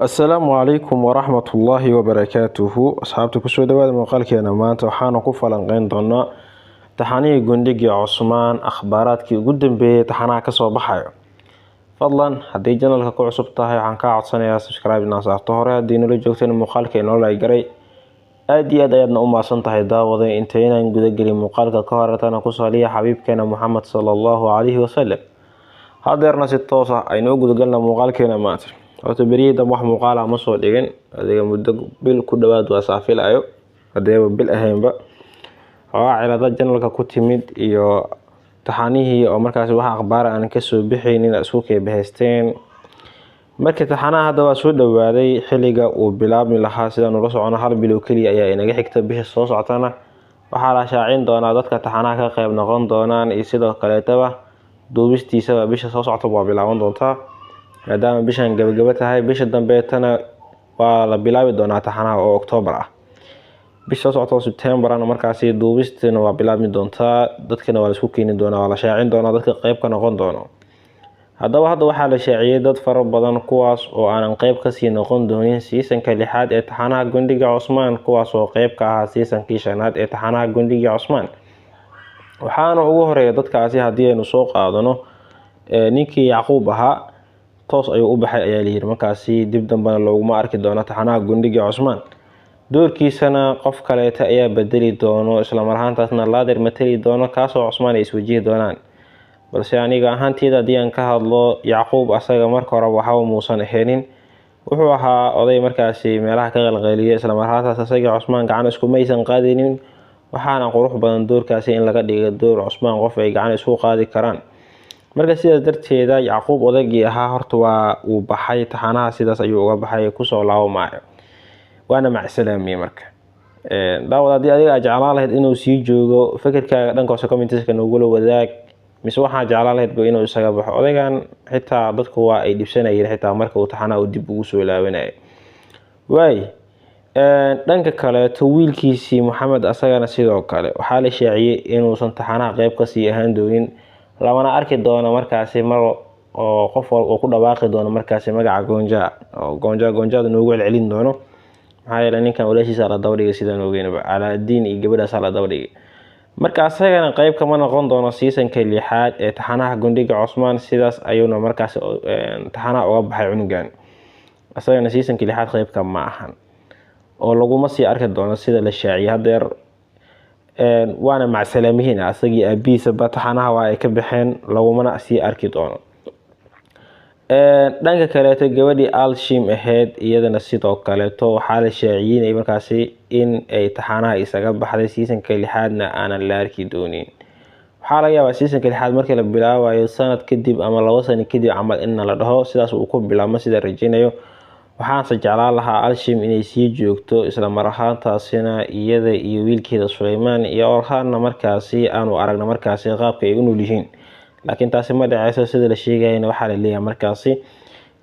السلام عليكم ورحمة الله وبركاته أصحابتي كسو دواada muuqaalkeena maanta waxaanu ku falanqeyn doonaa taxanihii Gundigi Cusmaan akhbaaraadkii ugu dambeeyay taxanaha ka soo baxayo. Fadlan haddii channelka ku cusub tahay waxaan ka codsanayaa subscribe inaa saarto hore haddii nala joogteen muuqaalkeena la garay aad iyo aad ayaadna u maasan tahay daawaday intaynaan guda gelin muuqaalka ka horeetana ku saliya xabiibkeena Muhammad sallallahu alayhi wasallam. hadeerna si toos ah aynu guda galna muuqaalkeena maanta horta beriyada wax muuqaala ma soo dhigin adiga muddo bil ku dhawaad waa saafilayo hadeeba bil ahaynba waa cilada channelka ku timid iyo taxanihii oo markaas wax akhbaar aan ka soo bixinin isku keebaysteen markii taxanaha hadda waa soo dhawaaday xilliga uu bilaabmi lahaa sida noo socono hal bil oo kaliya ayaa inaga xigta bisha soo socotana waxa la shaacin doonaa dadka taxanaha ka qayb noqon doonaan iyo sidoo kale taba duubistiisa bisha soo socota waa bilaaban doontaa maadaama bishan gabagaba tahay bisha dambeetana waa la bilaabi doonaa taxanaha oo October ah bisha soo socota September ana markaas duubistina waa bilaabmi doontaa dadkana waa la isku keenin doonaa waa la shaacin doonaa dadka qayb ka noqon doono hadda waxaa la shaaciyay dad fara badan kuwaas oo aan qayb ka sii noqon doonin seasonka 6 ee taxanaha Gundigi Cusmaan kuwaas oo qayb ka ah seasonkii 5 ee taxanaha Gundigi Cusmaan waxaana ugu horeeya dadkaasi haddii aynu soo qaadano ninkii Yacquub ahaa toos ayuu u baxay ayaa la yiri markaasi dib dambana looguma arki doono taxanaha Gundigi Cusmaan doorkiisana qof kale ayaa bedeli doono isla marhaantaasna laadir matali doono kaasoo Cusmaan ay iswajihi doonaan balse aniga ahaanteeda hadii aan ka hadlo Yacquub asaga marka hore waxa uu muusan ahayn wuxuu ahaa oday markaasi meelaha ka qalqaliya isla marhaantaas asaga Cusmaan gacan isku maysan qaadinin waxaana qurux badan doorkaasi in laga dhigo door Cusmaan qof ay gacan isku qaadi karaan marka sidaas darteeda Yacquub odagii ahaa horta waa uu baxay taxanaha sidaas ayuu uga baxay ku soo laabmaayo waana macsalaamay marka daawada adiga jeclaan lahayd inuu sii joogo fikirkaaga dhankaas comments-ka noogu la wadaag mise waxaa jeclaan lahayd inuu isaga baxo odagan xitaa dadku waa ay dhibsanayeen xitaa marka uu taxanaha u dib ugu soo laabanay dhanka kale wiilkiisii Maxamed asagana sidoo kale waxaa la shaaciyay inuu san taxanaha qayb ka sii ahaan doonin lamana arki doono markaasi mar oo qof walba ku dhawaaqi doono markaasi magaca Gonja noogu celcelin doono maxaa yeelay ninkan walaashiisa la dawdhigay sida noogeynaba Alaadiin iyo gabadhaas la dawdhigay marka asagana qayb kama noqon doono seasonka 6 ee taxanaha Gundigi Cusmaan sidaas ayuuna markaasi taxanaha uga baxay cunugan asagana seasonka 6 qayb ka ma ahan oo laguma sii arki doono sida la shaaciyay hadeer waana macsalaamihiin asagii abiisa taxanaha waa ay ka baxeen lagumana sii arki doono dhanka kale gabadhii Alshim ahayd iyadana sidoo kale waxaa la shaaciyay markaasi in ay taxanaha isaga baxday seasonka 6na aanan la arki doonin waxaa laga yaabaa seasonka 6 markii la bilaabayo sanad kadib ama 2 sano kadib amal in la dhaho sidaas uu ku bilaabmo sida rajaynayo waxaan jeclaan lahaa Alshim inay sii joogto isla marhaantaasina iyada iyo wiilkeeda Suleymaan iyo Orhan markaasi aanu aragna markaasi qaabka ay u noolyihiin laakiin taasi ma dhacayso sida la sheegayna waxa la leeyahay markaasi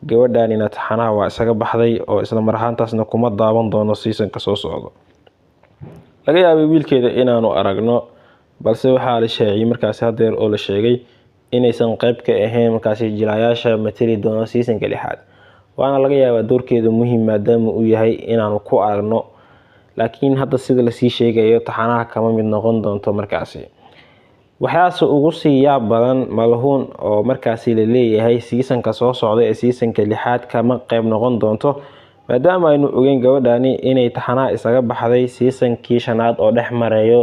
gabadhan ina taxanaha waa isaga baxday oo isla marhaantaasna kuma daawan doono seasonka soo socdo laga yaabay wiilkeeda inaanu aragno balse waxa la shaaciyay markaasi hadeer oo la sheegay inaysan qayb ka ahayn markaasi jilayaasha matali doono seasonka 6 waana laga yaabaa doorkeedu muhiim maadaama uu yahay inaanu ku aragno laakiin hadda sida la sii sheegayo taxanaha kama mid noqon doonto markaasi waxaas ugu sii yaab badan malhuun oo markaasi la leeyahay seasonka soo socda ee seasonka 6 kama qayb noqon doonto maadaama aynu ogeyn gabadhani inay taxanaha isaga baxday seasonkii 5 oo dhex mareeyo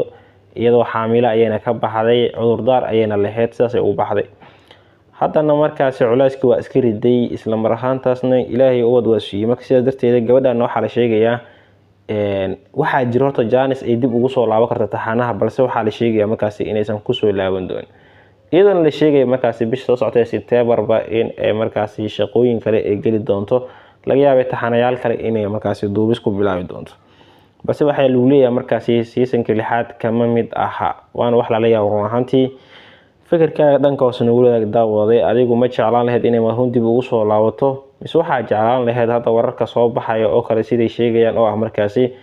iyadoo xaamilo ayayna ka baxday cudurdaar ayayna lahayd sidaas ay u baxday haddana markaasi culeyska waa iska riday isla marhaantaasna Ilaahay u wad waasiyay marka sidaas darteeda gabadhan waxa la sheegayaa waxa jiro horta Janice ay dib ugu soo laaban karto taxanaha balse waxa la sheegayaa markaasi inaysan ku soo laaban doonin iyadana la sheegay markaasi bisha soo socotay September in ay markaasi shaqooyin kale ay gali doonto laga yaabay taxanayaal kale inay markaasi duubis ku bilaabi doonto balse waxa lagu leeyahay markaasi seasonka 6 kama mid aha waana wax la yaabo ahaantii fikirkaaga dhankaas nagu wadaag daawaday adigu ma jeclaan lahayd inay marhuun dib ugu soo laabato mise waxaa jeclaan lahayd hadda wararka soo baxaya oo kale siday sheegayaan oo ah markaasi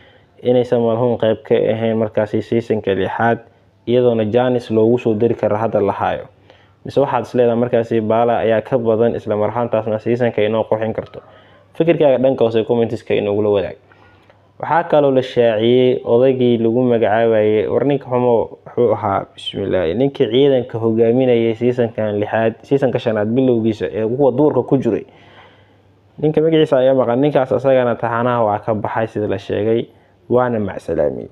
inaysan marhuun qayb ka ahayn markaasi seasonka 6 iyadoona Janice loogu soo dari karo hadda la hayo mise waxaad isleedahay markaasi baala ayaa ka badan isla marhaantaasna seasonka inoo qoxin karto fikirkaaga dhanka hoose commentiska inagula wadaag. waxaa kaloo la shaaciyay odaygii lagu magacaabayay warninka xumo wuxuu ahaa bismillaah ninkii ciidanka hogaaminayay seasonka shanaad bilowgiisa ee kuwa duurka ku jiray. ninka magaciisa ayaa maqan. ninkaas asagana taxanaha waa ka baxay sida la sheegay waana macsalaamay.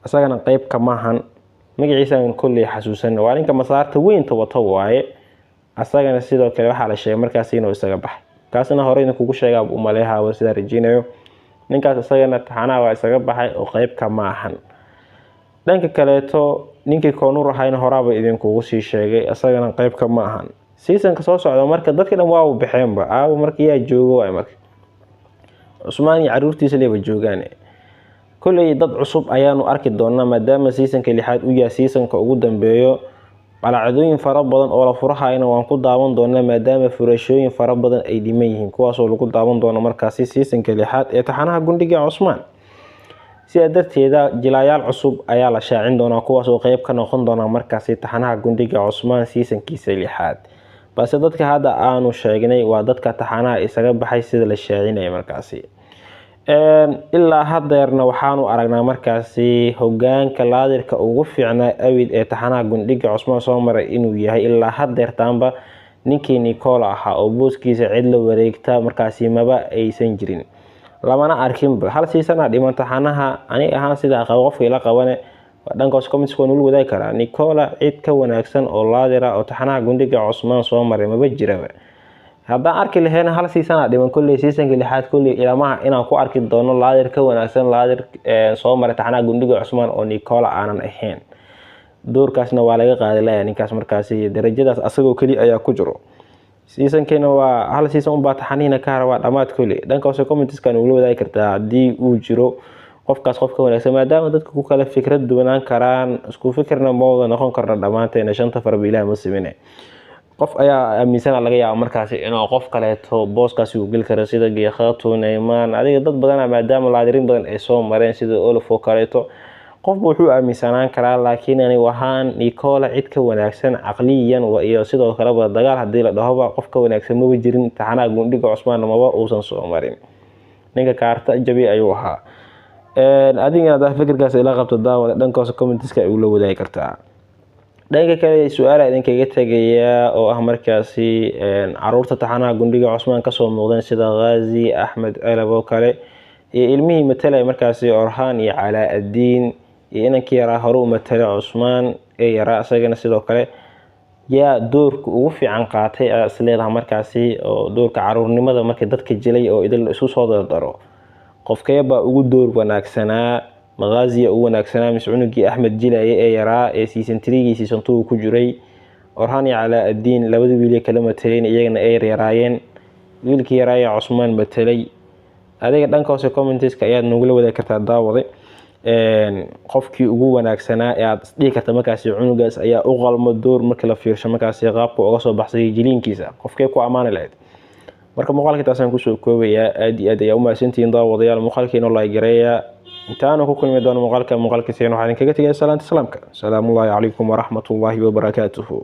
asagana qayb kama ahan magaciisa aan kulli xasuusan. waa ninka masaarta weyn wato waaye. asagana sidoo kale waxaa la sheegay markaas inuu isaga baxay. kaasna hore idin kugu sheegay u maleeyahay sida rajeynayo. ninkaas asagana taxanaha waa isaga baxay oo qayb kama ahan. dhanka kaleeto ninkii Koonur ahayna horaaba idin kugu sii sheegay asagana qayb kama ahan. seasonka soo socda marka dadka dhan waa u baxeenba markii ay joogo ay markii Cusmaan iyo caruurtiisa leeba joogaan. kulay dad cusub ayaanu arki doonaa maadaama seasonka 6 uu yahay seasonka ugu dambeeyo. qalacadooyin fara badan oo la furahayna waan ku daawan doonaa maadaama furashooyin fara badan ay dhiman yihiin kuwaas oo lagu daawan doono markaasi seasonka 6 ee taxanaha Gundiga Cusmaan. sidaa darteeda jilaayaal cusub ayaa la shaacin doonaa kuwaas oo qayb ka noqon doona markaasi taxanaha Gundiga Cusmaan seasonkiisa 6. balse dadka hadda aanu sheegnay waa dadka taxanaha isaga baxay sida la shaacinay markaasi. ilaa hadeerna waxaanu aragnaa markaasi hogaanka laadirka ugu fiicnaa awid ee taxanaha Gundiga Cusmaan soo maray inuu yahay ilaa hadeertaanba ninkii Nicola ahaa oo booskiisa cid la wareegta markaasi maba aysan jirin lamana arkinba. hal season dhiman taxanaha ani ahaan sida qofkii la qabane dhankaas comments ku nul wadaay karaa. Nicola cid ka wanaagsan oo laadira oo taxanaha Gundiga Cusmaan soo maray maba jiraba. haddaan arki lahayn hal season dhiman kulli seasonka 6 kulli ilamaha inaan ku arki doono laadir ka wanaagsan laadir soo maray taxanaha Gundiga Cusmaan oo Nicola aanan ahayn. doorkaasna waa laga qaaday lahayn ninkaas markaasi darajadaas asagoo kali ayaa ku jiro. seasonkeena waa hal season u baa taxaniina ka waa dhamaad kulli. dhankaas comments kan uu wadaay kartaa hadii uu jiro qofkaas qofka wanaagsan maadaama dadku ku kala fikrad duwanaan karaan isku fikirna mooda noqon karna dhamaanteena shanta farbiilaha muslimine. qof ayaa aaminsan laga yaabaa markaasi inuu qof kaleeto booskaasi uu gal karo sida Geekhato Neyman adiga dad badan maadaama laadirin badan ay soo mareen sida Olofo kaleeto qof wuxuu aaminsanaan karaa laakiin ani waxaan Nicola cid ka wanaagsan aqliyan iyo sidoo kale dagaal hadii la dhaho qof ka wanaagsan ma jirin taxanaha Gundiga Cusmaan maba uusan soo marin. ninka kaarta jabi ayuu ahaa. adigana daa fikirkaas ila qabto daawada dhankaas commentiska ay ula wadaay kartaa. dhanka kale su'aal idin kaga tagaya oo ah markaasi caruurta taxanaha Gundiga Cusmaan ka soo muuqdeen sida Ghazi Ahmed Alabo kale iyo ilmihii matalay markaasi Orhan iyo Calaa-Diin iyo inankii yaraa hore u matalay Cusmaan ee yaraa asagana sidoo kale yaa doorka ugu fiican qaatay asleedaha markaasi oo doorka caruurnimada markii dadka jilay oo idil isu soo dardaro qofkeeba ugu door wanaagsanaa Ghazi ugu wanaagsanaa Mas'uunigi Ahmed Jilay ee yaraa ee season 3 season 2 ku jiray. Orhan iyo Calaa-Diin labada wiil kala mataleen iyagana ay yaraayeen. wiilkii yaraa Cusmaan matalay. adiga dhankaas commentiska ayaad nagu la wadaag kartaa daawade. qofkii ugu wanaagsanaa ee aad dhigi karta markaasi cunugaas ayaa u qalmo door marka la fiirsho markaasi qaabka uga soo baxsay jiliinkiisa qofkee ku amaana lahayd. marka muuqaalka taasaan ku soo koobayaa aad iyo aad ayaa u mahadsantihiin daawadayaal. muuqaalkeena like gareeya intaanu ku kulmi doono muuqaalka seen waxaan kaga tagay salaanta salaamka. salaamu alaykum wa rahmatullahi wa barakaatuhu.